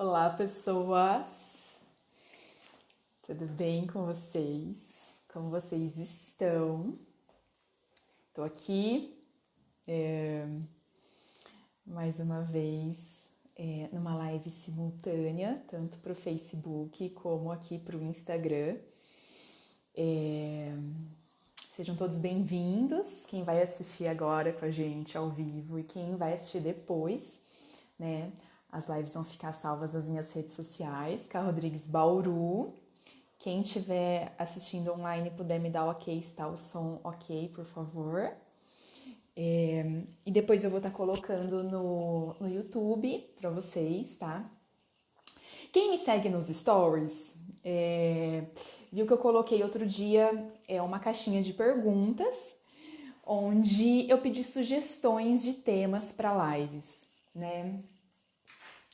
Olá, pessoas! Tudo bem com vocês? Como vocês estão? Estou aqui mais uma vez numa live simultânea, tanto para o Facebook como aqui para o Instagram. Sejam todos bem-vindos, quem vai assistir agora com a gente ao vivo e quem vai assistir depois, né? As lives vão ficar salvas nas minhas redes sociais, Carla Rodrigues Bauru. Quem estiver assistindo online puder me dar ok, está o som ok, por favor. E depois eu vou estar colocando no YouTube para vocês, tá? Quem me segue nos stories, viu que eu coloquei outro dia uma caixinha de perguntas, onde eu pedi sugestões de temas para lives, né?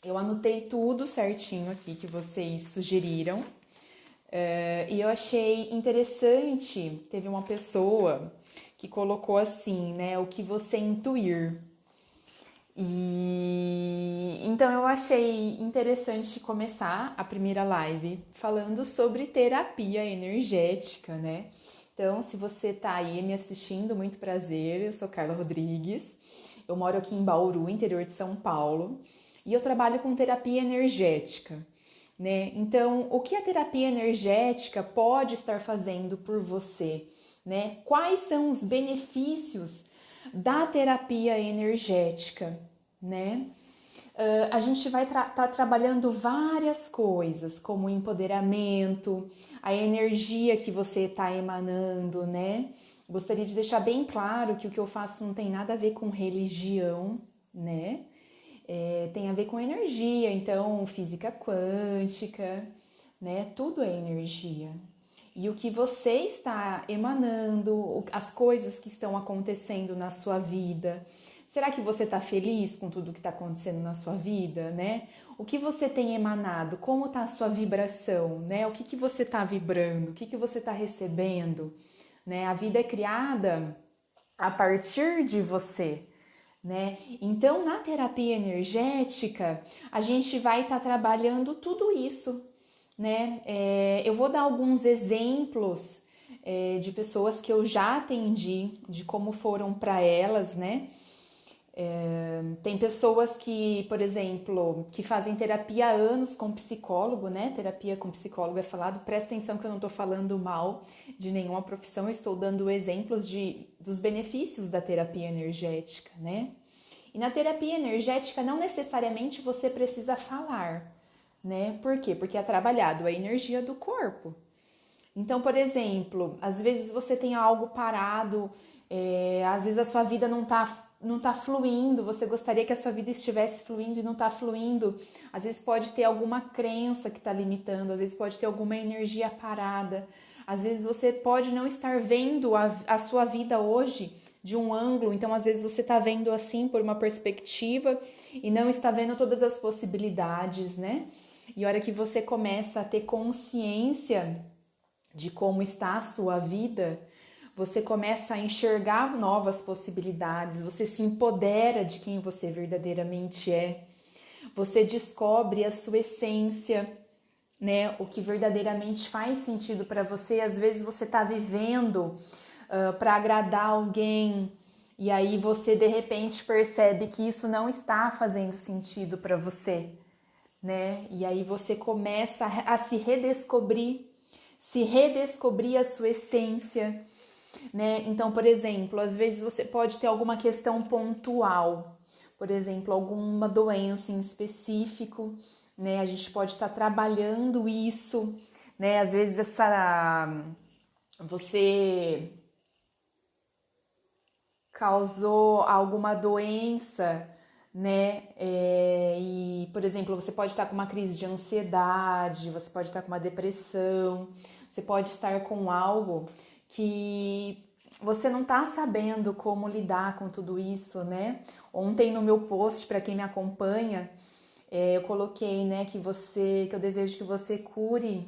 Eu anotei tudo certinho aqui que vocês sugeriram. E eu achei interessante, teve uma pessoa que colocou assim, né, o que você intuir. E então eu achei interessante começar a primeira live falando sobre terapia energética, né? Então, se você tá aí me assistindo, muito prazer, eu sou Carla Rodrigues, eu moro aqui em Bauru, interior de São Paulo, e eu trabalho com terapia energética, né? Então, o que a terapia energética pode estar fazendo por você, né? Quais são os benefícios da terapia energética, né? A gente vai estar trabalhando várias coisas, como empoderamento, a energia que você está emanando, né? Gostaria de deixar bem claro que o que eu faço não tem nada a ver com religião, né? Tem a ver com energia, então física quântica, né? Tudo é energia. E o que você está emanando, as coisas que estão acontecendo na sua vida. Será que você está feliz com tudo que está acontecendo na sua vida, né? O que você tem emanado? Como está a sua vibração, né? O que você está vibrando? O que você está recebendo, né? A vida é criada a partir de você, né? Então, na terapia energética, a gente vai estar trabalhando tudo isso, né? Eu vou dar alguns exemplos de pessoas que eu já atendi, de como foram para elas, né? Tem pessoas que, por exemplo, que fazem terapia há anos com psicólogo, né? Terapia com psicólogo é falado, presta atenção que eu não estou falando mal de nenhuma profissão, eu estou dando exemplos dos benefícios da terapia energética, né? E na terapia energética não necessariamente você precisa falar, né? Por quê? Porque é trabalhado a energia do corpo. Então, por exemplo, às vezes você tem algo parado, às vezes a sua vida não tá fluindo, você gostaria que a sua vida estivesse fluindo e não está fluindo. Às vezes pode ter alguma crença que está limitando, às vezes pode ter alguma energia parada, às vezes você pode não estar vendo a sua vida hoje de um ângulo, então às vezes você está vendo assim por uma perspectiva e não está vendo todas as possibilidades, né? E a hora que você começa a ter consciência de como está a sua vida, você começa a enxergar novas possibilidades, você se empodera de quem você verdadeiramente é, você descobre a sua essência, né? O que verdadeiramente faz sentido para você. Às vezes você está vivendo para agradar alguém e aí você de repente percebe que isso não está fazendo sentido para você, né? E aí você começa a se redescobrir a sua essência, né? Então, por exemplo, às vezes você pode ter alguma questão pontual, por exemplo, alguma doença em específico, né? A gente pode estar trabalhando isso, né? Às vezes você causou alguma doença, né? E, por exemplo, você pode estar com uma crise de ansiedade, você pode estar com uma depressão, você pode estar com algo que você não está sabendo como lidar com tudo isso, né? Ontem no meu post, para quem me acompanha, eu coloquei, né, que eu desejo que você cure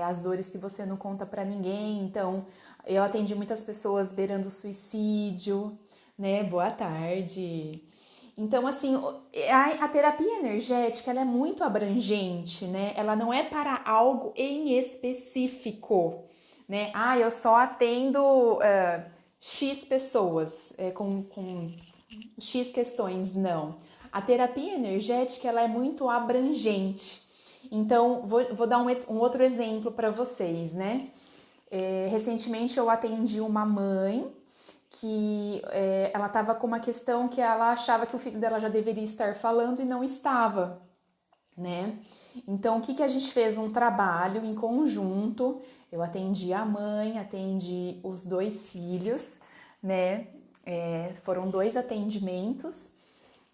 as dores que você não conta para ninguém. Então, eu atendi muitas pessoas beirando suicídio, né? Boa tarde. Então, assim, a terapia energética, ela é muito abrangente, né? Ela não é para algo em específico, né? Ah, eu só atendo X pessoas com X questões. Não. A terapia energética, ela é muito abrangente. Então, vou dar um outro exemplo para vocês, né? Recentemente eu atendi uma mãe que ela estava com uma questão que ela achava que o filho dela já deveria estar falando e não estava, né? Então, o que, que a gente fez? Um trabalho em conjunto. Eu atendi a mãe, atendi os 2 filhos, né? Foram 2 atendimentos.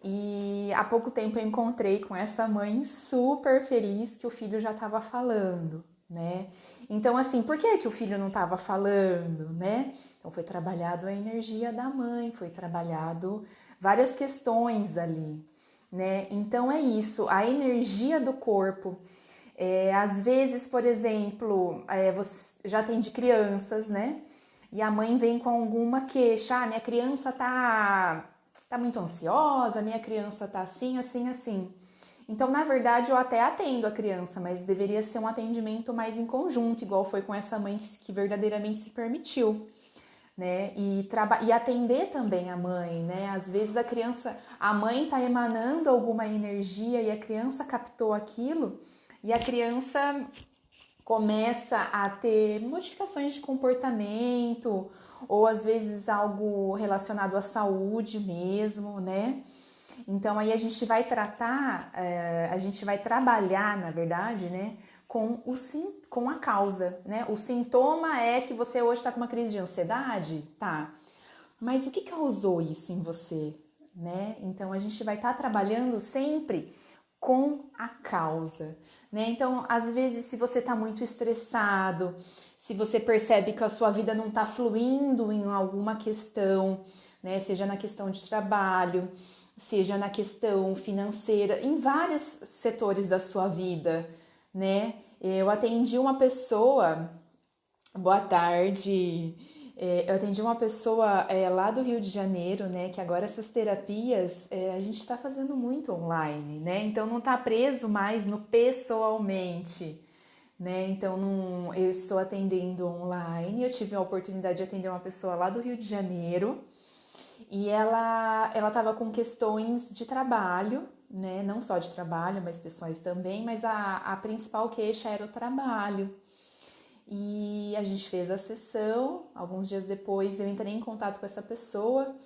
E há pouco tempo eu encontrei com essa mãe super feliz que o filho já estava falando, né? Então, assim, por que o filho não estava falando, né? Então, foi trabalhado a energia da mãe, foi trabalhado várias questões ali, né? Então, é isso, a energia do corpo. Às vezes, por exemplo, você já tem de crianças, né? E a mãe vem com alguma queixa, minha criança tá muito ansiosa, minha criança tá assim, assim, assim. Então, na verdade, eu até atendo a criança, mas deveria ser um atendimento mais em conjunto, igual foi com essa mãe que verdadeiramente se permitiu, né? E atender também a mãe, né? Às vezes a mãe tá emanando alguma energia e a criança captou aquilo e a criança começa a ter modificações de comportamento ou às vezes algo relacionado à saúde mesmo, né? Então aí a gente vai tratar, a gente vai trabalhar, na verdade, né, com a causa, né? O sintoma é que você hoje está com uma crise de ansiedade, tá? Mas o que causou isso em você, né? Então a gente vai estar trabalhando sempre com a causa, né? Então, às vezes, se você está muito estressado, se você percebe que a sua vida não está fluindo em alguma questão, né? Seja na questão de trabalho, seja na questão financeira, em vários setores da sua vida, né? Eu atendi uma pessoa, boa tarde. Eu atendi uma pessoa lá do Rio de Janeiro, né? Que agora essas terapias a gente está fazendo muito online, né? Então não está preso mais no pessoalmente, né? Então eu estou atendendo online. Eu tive a oportunidade de atender uma pessoa lá do Rio de Janeiro e ela estava com questões de trabalho, né? Não só de trabalho, mas pessoais também. Mas a principal queixa era o trabalho. E a gente fez a sessão, alguns dias depois eu entrei em contato com essa pessoa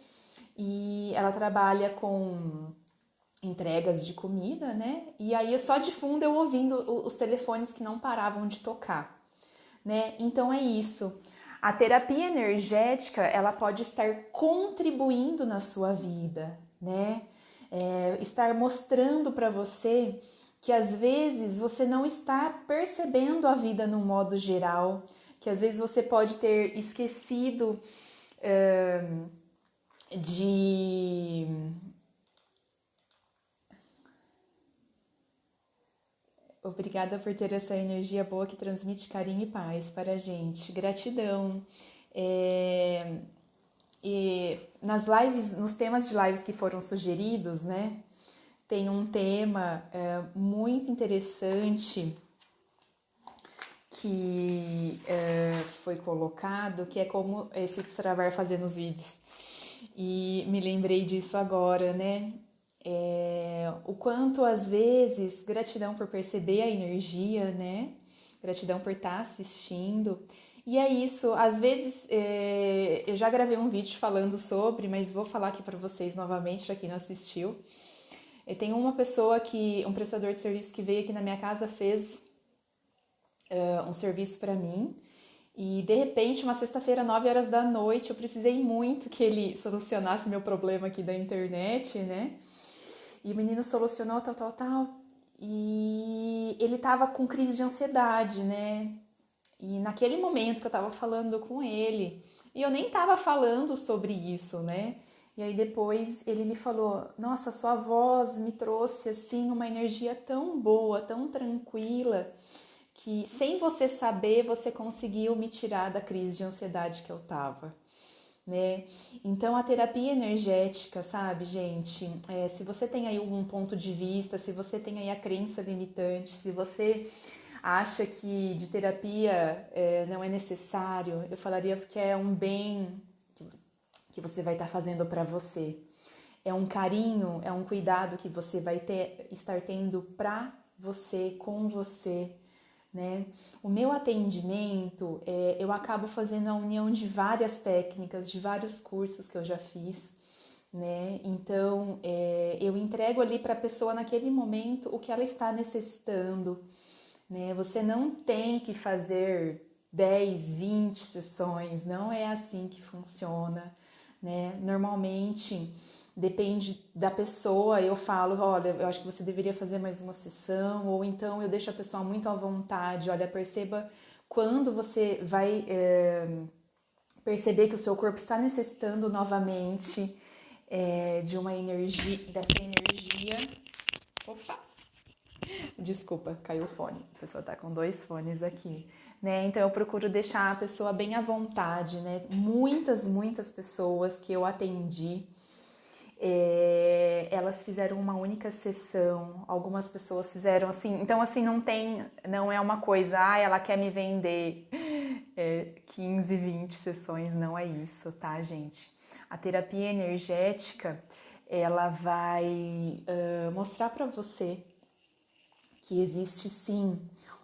e ela trabalha com entregas de comida, né? E aí só de fundo eu ouvindo os telefones que não paravam de tocar, né? Então é isso. A terapia energética, ela pode estar contribuindo na sua vida, né? Estar mostrando para você que às vezes você não está percebendo a vida no modo geral, que às vezes você pode ter esquecido de... Obrigada por ter essa energia boa que transmite carinho e paz para a gente. Gratidão. E nas lives, nos temas de lives que foram sugeridos, né? Tem um tema muito interessante que foi colocado, que é como esse Extra vai fazer nos vídeos. E me lembrei disso agora, né? O quanto às vezes, gratidão por perceber a energia, né? Gratidão por estar assistindo. E é isso, às vezes eu já gravei um vídeo falando sobre, mas vou falar aqui para vocês novamente, para quem não assistiu. Tem uma pessoa um prestador de serviço que veio aqui na minha casa, fez um serviço para mim. E de repente, uma sexta-feira, 9 horas da noite, eu precisei muito que ele solucionasse meu problema aqui da internet, né? E o menino solucionou, tal. E ele tava com crise de ansiedade, né? E naquele momento que eu tava falando com ele, e eu nem tava falando sobre isso, né? E aí depois ele me falou, nossa, sua voz me trouxe assim uma energia tão boa, tão tranquila, que sem você saber, você conseguiu me tirar da crise de ansiedade que eu tava, né? Então a terapia energética, sabe, gente? Se você tem aí algum ponto de vista, se você tem aí a crença limitante, se você acha que de terapia não é necessário, eu falaria que é um bem que você vai estar fazendo para você. É um carinho, é um cuidado que você vai estar tendo para você, com você, né? O meu atendimento, eu acabo fazendo a união de várias técnicas, de vários cursos que eu já fiz, né? Então, eu entrego ali para a pessoa naquele momento o que ela está necessitando, né? Você não tem que fazer 10, 20 sessões, não é assim que funciona, né? Normalmente depende da pessoa, eu falo, olha, eu acho que você deveria fazer mais uma sessão, ou então eu deixo a pessoa muito à vontade, olha, perceba quando você vai perceber que o seu corpo está necessitando novamente de uma energia, dessa energia. Opa! Desculpa, caiu o fone. A pessoa tá com 2 fones aqui, né? Então eu procuro deixar a pessoa bem à vontade, né? Muitas pessoas que eu atendi, elas fizeram uma única sessão. Algumas pessoas fizeram assim. Então assim não é uma coisa, ela quer me vender 15, 20 sessões, não é isso, tá, gente? A terapia energética, ela vai mostrar para você que existe sim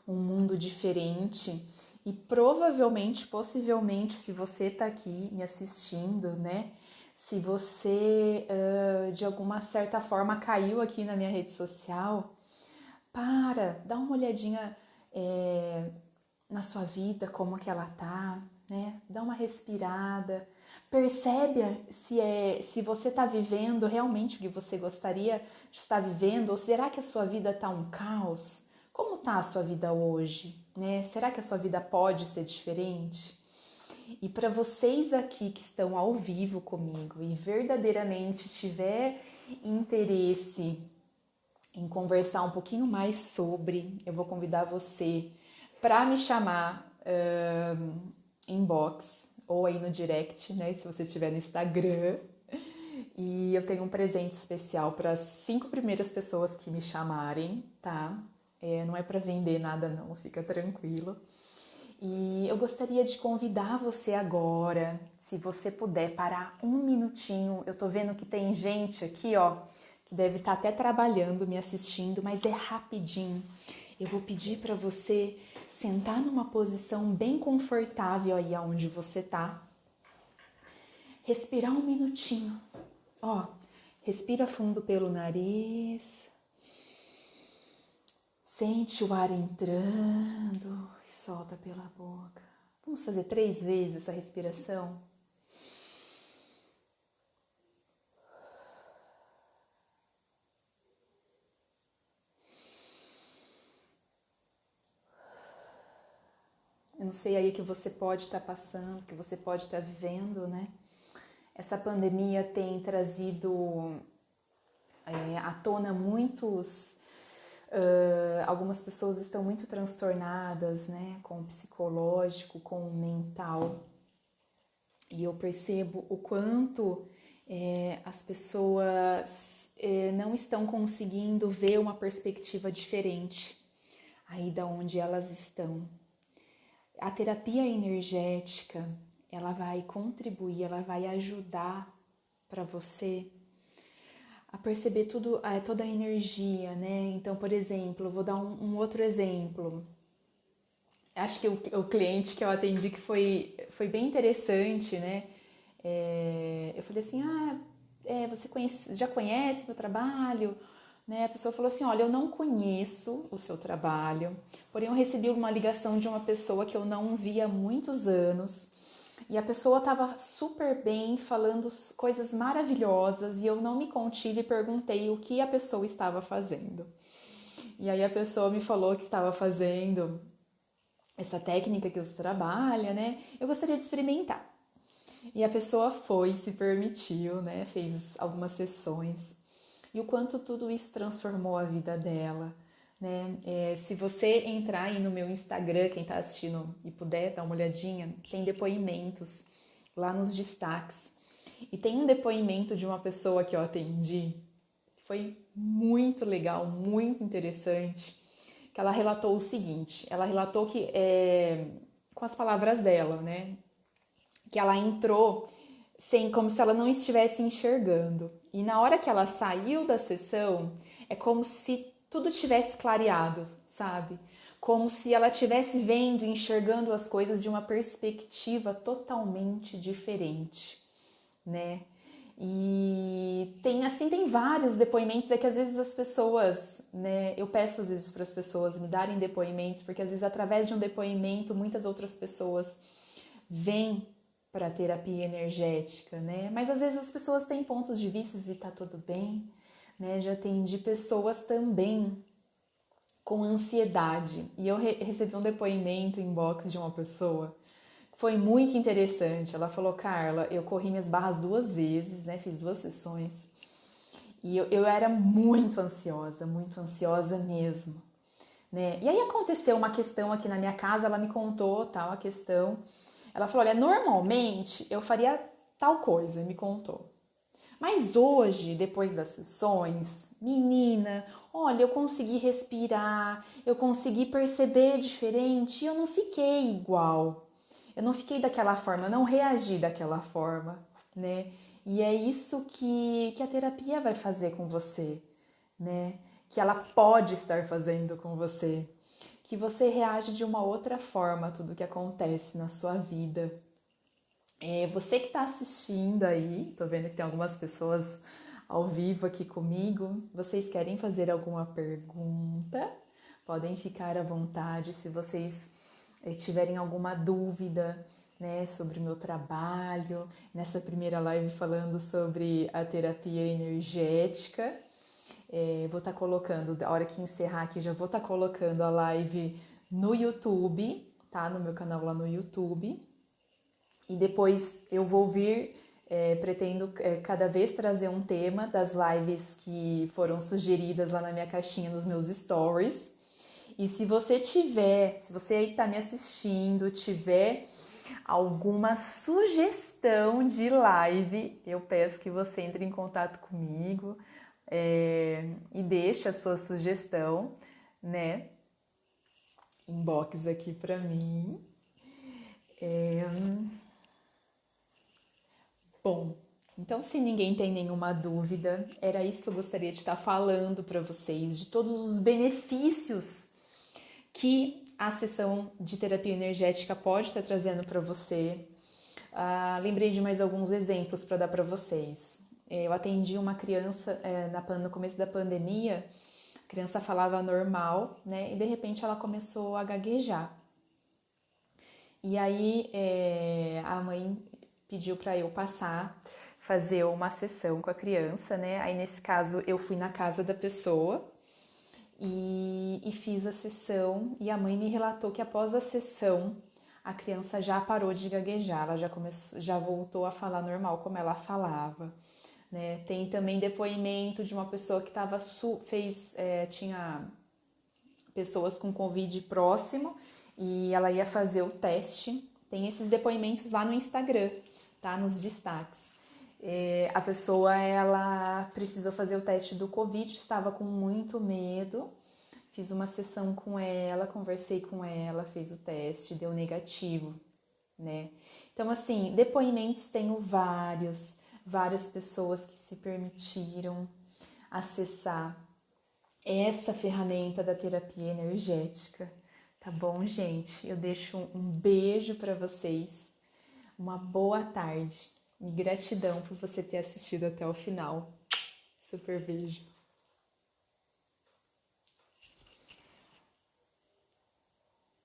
um mundo diferente e provavelmente, possivelmente, se você está aqui me assistindo, né? Se você de alguma certa forma caiu aqui na minha rede social, dá uma olhadinha na sua vida, como que ela tá, né? Dá uma respirada, percebe se você está vivendo realmente o que você gostaria de estar vivendo, ou será que a sua vida tá um caos? Como tá a sua vida hoje, né? Será que a sua vida pode ser diferente? E para vocês aqui que estão ao vivo comigo e verdadeiramente tiver interesse em conversar um pouquinho mais sobre, eu vou convidar você para me chamar inbox ou aí no direct, né, se você estiver no Instagram. E eu tenho um presente especial para as 5 primeiras pessoas que me chamarem, tá? Não é para vender nada não, fica tranquilo. E eu gostaria de convidar você agora, se você puder parar um minutinho. Eu tô vendo que tem gente aqui, ó, que deve estar até trabalhando, me assistindo, mas é rapidinho. Eu vou pedir para você sentar numa posição bem confortável aí onde você tá. Respirar um minutinho. Ó, respira fundo pelo nariz. Sente o ar entrando e solta pela boca. Vamos fazer 3 vezes essa respiração. Eu não sei aí o que você pode estar passando, o que você pode estar vivendo, né? Essa pandemia tem trazido à tona algumas pessoas estão muito transtornadas, né? Com o psicológico, com o mental. E eu percebo o quanto as pessoas não estão conseguindo ver uma perspectiva diferente aí da onde elas estão. A terapia energética, ela vai contribuir, ela vai ajudar para você a perceber toda a energia, né? Então, por exemplo, eu vou dar um outro exemplo. Acho que o cliente que eu atendi que foi bem interessante, né? Eu falei assim, você já conhece meu trabalho? Né? A pessoa falou assim, olha, eu não conheço o seu trabalho, porém eu recebi uma ligação de uma pessoa que eu não vi há muitos anos, e a pessoa estava super bem, falando coisas maravilhosas, e eu não me contive e perguntei o que a pessoa estava fazendo. E aí a pessoa me falou que estava fazendo essa técnica que você trabalha, né? Eu gostaria de experimentar. E a pessoa se permitiu, né? Fez algumas sessões. E o quanto tudo isso transformou a vida dela, né? Se você entrar aí no meu Instagram, quem tá assistindo e puder dar uma olhadinha, tem depoimentos lá nos destaques. E tem um depoimento de uma pessoa que eu atendi, foi muito legal, muito interessante, que ela relatou o seguinte, ela relatou que, com as palavras dela, né, que ela entrou como se ela não estivesse enxergando. E na hora que ela saiu da sessão, é como se tudo tivesse clareado, sabe? Como se ela estivesse vendo, enxergando as coisas de uma perspectiva totalmente diferente, né? E tem vários depoimentos, é que às vezes as pessoas, né, eu peço às vezes para as pessoas me darem depoimentos, porque às vezes através de um depoimento muitas outras pessoas vêm para a terapia energética, né? Mas às vezes as pessoas têm pontos de vista e tá tudo bem, né? Já atendi pessoas também com ansiedade e eu recebi um depoimento em inbox de uma pessoa. Foi muito interessante. Ela falou, Carla, eu corri minhas barras 2 vezes, né? Fiz 2 sessões e eu era muito ansiosa mesmo, né? E aí aconteceu uma questão aqui na minha casa, ela me contou tal a questão. Ela falou, olha, normalmente eu faria tal coisa, me contou. Mas hoje, depois das sessões, menina, olha, eu consegui respirar, eu consegui perceber diferente e eu não fiquei igual. Eu não fiquei daquela forma, eu não reagi daquela forma, né? E é isso que a terapia vai fazer com você, né? Que ela pode estar fazendo com você. Que você reage de uma outra forma a tudo que acontece na sua vida. Você que está assistindo aí, tô vendo que tem algumas pessoas ao vivo aqui comigo. Vocês querem fazer alguma pergunta? Podem ficar à vontade. Se vocês tiverem alguma dúvida, né, sobre o meu trabalho, nessa primeira live falando sobre a terapia energética, vou estar colocando, a hora que encerrar aqui, já vou estar colocando a live no YouTube, tá? No meu canal lá no YouTube. E depois eu vou vir, pretendo cada vez trazer um tema das lives que foram sugeridas lá na minha caixinha nos meus stories. E se você aí que está me assistindo, tiver alguma sugestão de live, eu peço que você entre em contato comigo e deixe a sua sugestão, né? Inbox aqui para mim. Bom, então se ninguém tem nenhuma dúvida, era isso que eu gostaria de estar falando para vocês, de todos os benefícios que a sessão de terapia energética pode estar trazendo para você. Lembrei de mais alguns exemplos para dar para vocês. Eu atendi uma criança no começo da pandemia, a criança falava normal, né? E de repente ela começou a gaguejar. E aí a mãe pediu para eu fazer uma sessão com a criança, né? Aí nesse caso eu fui na casa da pessoa e fiz a sessão e a mãe me relatou que após a sessão a criança já parou de gaguejar, ela já voltou a falar normal como ela falava, né? Tem também depoimento de uma pessoa que tinha pessoas com Covid próximo e ela ia fazer o teste. Tem esses depoimentos lá no Instagram, tá? Nos destaques. A pessoa, ela precisou fazer o teste do Covid, estava com muito medo. Fiz uma sessão com ela, conversei com ela, fez o teste, deu negativo, né? Então, assim, depoimentos tenho várias pessoas que se permitiram acessar essa ferramenta da terapia energética, tá bom, gente? Eu deixo um beijo para vocês, uma boa tarde e gratidão por você ter assistido até o final. Super beijo.